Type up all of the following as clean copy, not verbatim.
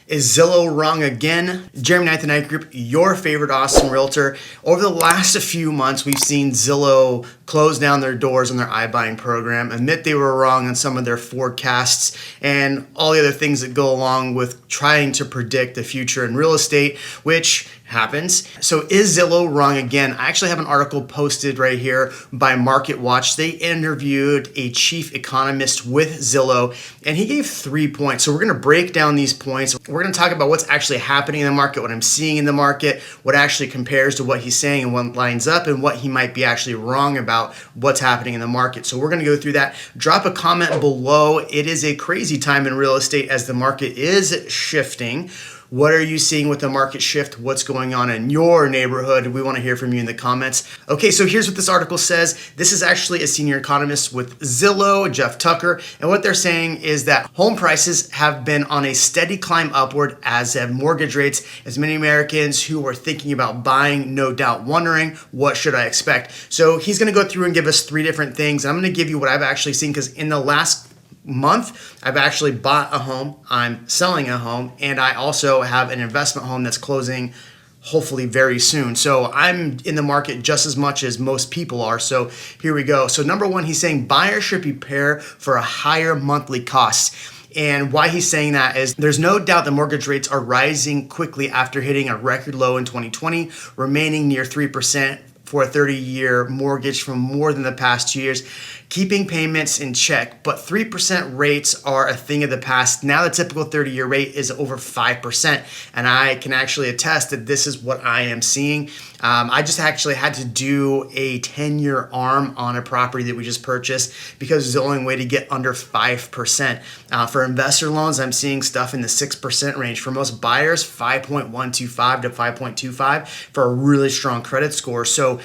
Is Zillow wrong again? Jeremy Knight, the Knight Group, your favorite Austin realtor. Over the last few months, we've seen Zillow close down their doors on their iBuying program, admit they were wrong on some of their forecasts, and all the other things that go along with trying to predict the future in real estate, which happens. So is Zillow wrong again? I actually have an article posted right here by Market Watch. They interviewed a chief economist with Zillow, and he gave 3 points. So we're going to break down these points. We're going to talk about what's actually happening in the market, what I'm seeing in the market, what actually compares to what he's saying and what lines up, and what he might be actually wrong about what's happening in the market. So we're going to go through that. Drop a comment below. It is a crazy time in real estate as the market is shifting. What are you seeing with the market shift? What's going on in your neighborhood? We want to hear from you in the comments. Okay, so here's what this article says. This is actually a senior economist with Zillow, Jeff Tucker, and what they're saying is that home prices have been on a steady climb upward, as have mortgage rates, as many Americans who are thinking about buying, no doubt wondering, what should I expect? So he's going to go through and give us 3 different things. I'm going to give you what I've actually seen, because in the last month, I've actually bought a home, I'm selling a home, and I also have an investment home that's closing hopefully very soon. So I'm in the market just as much as most people are. So here we go. So number 1, he's saying buyers should prepare for a higher monthly cost. And why he's saying that is there's no doubt that mortgage rates are rising quickly after hitting a record low in 2020, remaining near 3% for a 30-year mortgage from more than the past 2 years, keeping payments in check. But 3% rates are a thing of the past. Now the typical 30-year rate is over 5%. And I can actually attest that this is what I am seeing. I just actually had to do a 10-year ARM on a property that we just purchased because it's the only way to get under 5%. For investor loans, I'm seeing stuff in the 6% range. For most buyers, 5.125 to 5.25 for a really strong credit score. So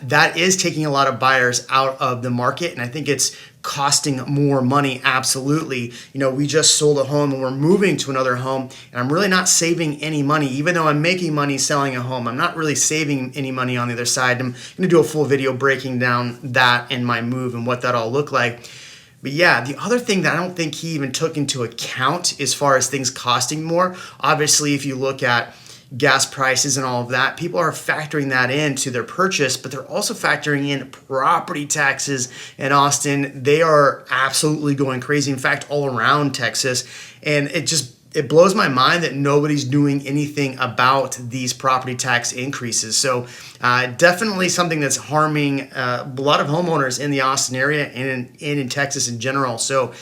that is taking a lot of buyers out of the market, and I think it's costing more money. Absolutely. You know, we just sold a home and we're moving to another home, and I'm really not saving any money. Even though I'm making money selling a home, I'm not really saving any money on the other side. I'm going to do a full video breaking down that and my move and what that all looked like. But yeah, the other thing that I don't think he even took into account as far as things costing more, obviously, if you look at gas prices and all of that, people are factoring that into their purchase, but they're also factoring in property taxes in Austin. They are absolutely going crazy. In fact, all around Texas. And it blows my mind that nobody's doing anything about these property tax increases. So definitely something that's harming a lot of homeowners in the Austin area and in Texas in general. So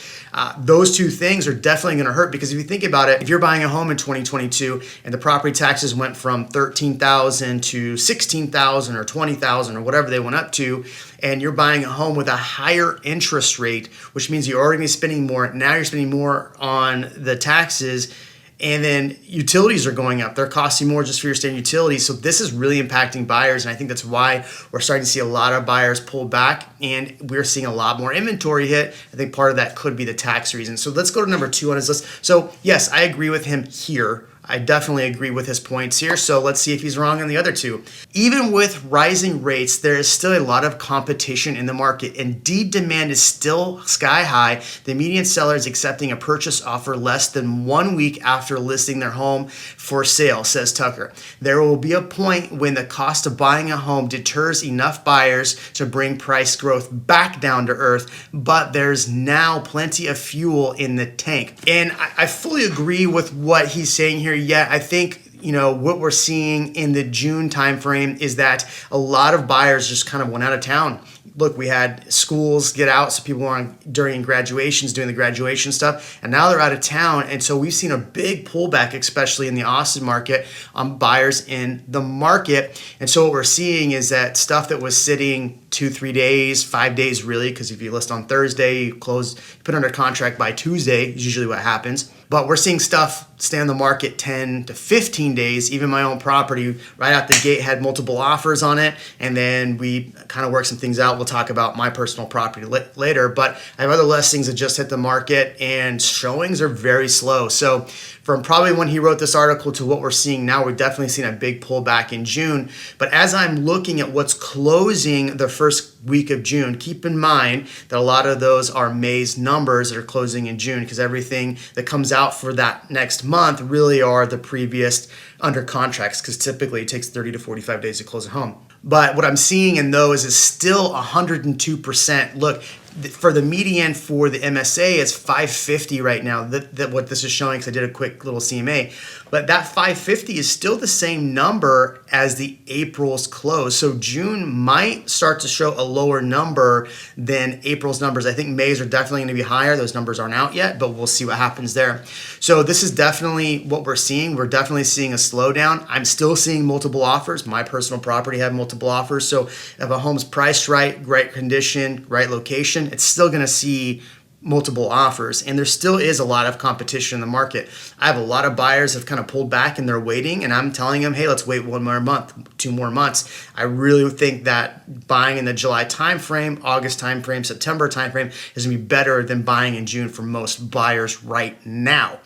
those 2 things are definitely going to hurt, because if you think about it, if you're buying a home in 2022 and the property taxes went from $13,000 to $16,000 or $20,000 or whatever they went up to, and you're buying a home with a higher interest rate, which means you're already spending more. Now you're spending more on the taxes, and then utilities are going up. They're costing more just for your standard utilities. So this is really impacting buyers, and I think that's why we're starting to see a lot of buyers pull back, and we're seeing a lot more inventory hit. I think part of that could be the tax reason. So let's go to number 2 on his list. So yes, I agree with him here. I definitely agree with his points here. So let's see if he's wrong on the other 2. Even with rising rates, there is still a lot of competition in the market. Indeed, demand is still sky high. The median seller is accepting a purchase offer less than 1 week after listing their home for sale, says Tucker. There will be a point when the cost of buying a home deters enough buyers to bring price growth back down to earth, but there's now plenty of fuel in the tank. And I fully agree with what he's saying here. Yeah, I think, you know, what we're seeing in the June timeframe is that a lot of buyers just kind of went out of town. Look, we had schools get out, so people were during graduations doing the graduation stuff, and now they're out of town. And so we've seen a big pullback, especially in the Austin market, on buyers in the market. And so what we're seeing is that stuff that was sitting 2-3 days, 5 days really, because if you list on Thursday, you put under contract by Tuesday is usually what happens. But we're seeing stuff stay on the market 10 to 15 days. Even my own property right out the gate had multiple offers on it, and then we kind of worked some things out. We'll talk about my personal property later, but I have other listings that just hit the market, and showings are very slow. So from probably when he wrote this article to what we're seeing now, we've definitely seen a big pullback in June. But as I'm looking at what's closing the first week of June, keep in mind that a lot of those are May's numbers that are closing in June, because everything that comes out for that next month really are the previous under contracts, because typically it takes 30 to 45 days to close a home. But what I'm seeing in those is still 102%. Look, for the median for the MSA, it's 550 right now. That what this is showing, because I did a quick little CMA. But that 550 is still the same number as the April's close. So June might start to show a lower number than April's numbers. I think May's are definitely going to be higher. Those numbers aren't out yet, but we'll see what happens there. So this is definitely what we're seeing. We're definitely seeing a slowdown. I'm still seeing multiple offers. My personal property had multiple offers. So if a home's priced right, right condition, right location, it's still going to see multiple offers, and there still is a lot of competition in the market. I have a lot of buyers that have kind of pulled back and they're waiting, and I'm telling them, hey, let's wait 1 more month, 2 more months. I really think that buying in the July timeframe, August timeframe, September timeframe is going to be better than buying in June for most buyers right now.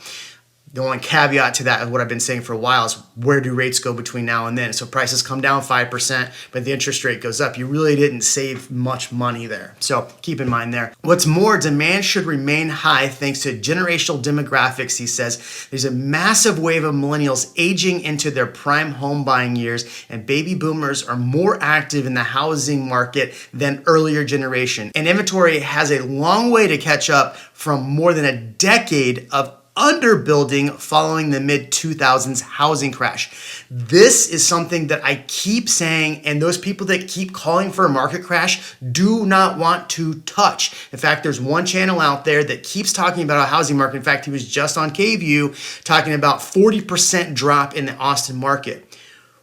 The only caveat to that of what I've been saying for a while is, where do rates go between now and then? So prices come down 5%, but the interest rate goes up. You really didn't save much money there. So keep in mind there. What's more, demand should remain high thanks to generational demographics, he says. There's a massive wave of millennials aging into their prime home buying years, and baby boomers are more active in the housing market than earlier generation. And inventory has a long way to catch up from more than a decade of underbuilding following the mid-2000s housing crash. This is something that I keep saying, and those people that keep calling for a market crash do not want to touch. In fact, there's one channel out there that keeps talking about a housing market. In fact, he was just on KView talking about 40% drop in the Austin market.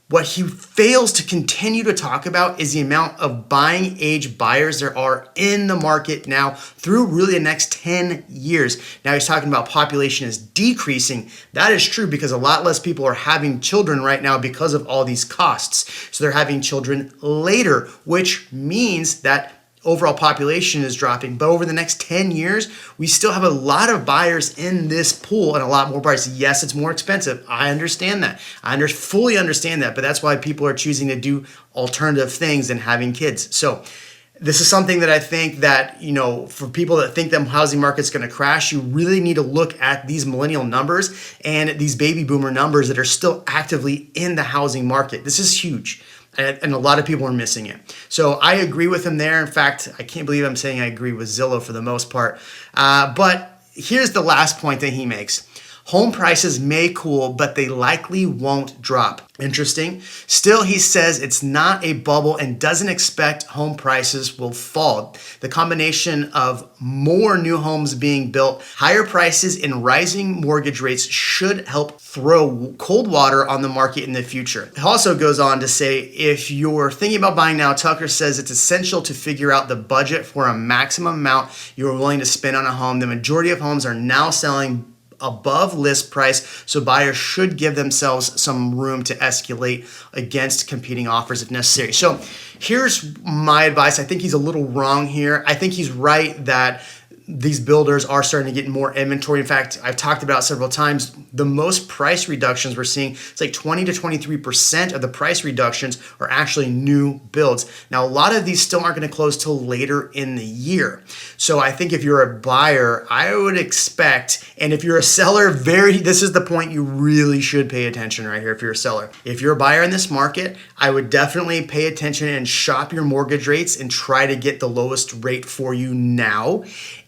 What he fails to continue to talk about is the amount of buying age buyers there are in the market now through really the next 10 years. Now he's talking about population is decreasing. That is true, because a lot less people are having children right now because of all these costs. So they're having children later, which means that overall population is dropping. But over the next 10 years, we still have a lot of buyers in this pool and a lot more buyers. Yes, it's more expensive. I understand that. I fully understand that. But that's why people are choosing to do alternative things than having kids. So this is something that I think that, for people that think the housing market's going to crash, you really need to look at these millennial numbers and these baby boomer numbers that are still actively in the housing market. This is huge. And a lot of people are missing it. So I agree with him there. In fact, I can't believe I'm saying I agree with Zillow for the most part. But here's the last point that he makes. Home prices may cool, but they likely won't drop. Interesting. Still, he says it's not a bubble and doesn't expect home prices will fall. The combination of more new homes being built, higher prices, and rising mortgage rates should help throw cold water on the market in the future. He also goes on to say, if you're thinking about buying now, Tucker says it's essential to figure out the budget for a maximum amount you are willing to spend on a home. The majority of homes are now selling above list price, so buyers should give themselves some room to escalate against competing offers if necessary. So here's my advice. I think he's a little wrong here. I think he's right that these builders are starting to get more inventory. In fact, I've talked about several times, the most price reductions we're seeing, it's like 20 to 23% of the price reductions are actually new builds. Now, a lot of these still aren't going to close till later in the year. So I think if you're a buyer, I would expect, and if you're a seller, this is the point you really should pay attention right here if you're a seller. If you're a buyer in this market, I would definitely pay attention and shop your mortgage rates and try to get the lowest rate for you now.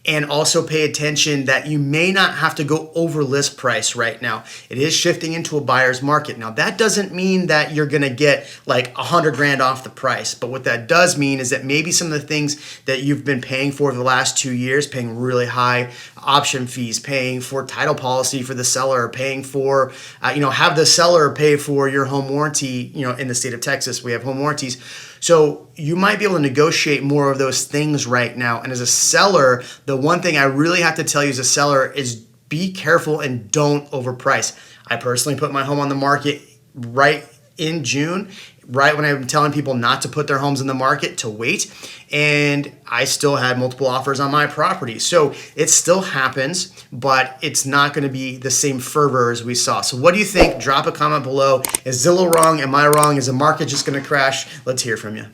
And also pay attention that you may not have to go over list price right now. It is shifting into a buyer's market. Now, that doesn't mean that you're gonna get like $100,000 off the price. But what that does mean is that maybe some of the things that you've been paying for the last 2 years, paying really high option fees, paying for title policy for the seller, paying for, have the seller pay for your home warranty, in the state of Texas, we have home warranties. So you might be able to negotiate more of those things right now. And as a seller, the one thing I really have to tell you as a seller is be careful and don't overprice. I personally put my home on the market right in June, right when I'm telling people not to put their homes in the market, to wait. And I still had multiple offers on my property. So it still happens, but it's not going to be the same fervor as we saw. So what do you think? Drop a comment below. Is Zillow wrong? Am I wrong? Is the market just going to crash? Let's hear from you.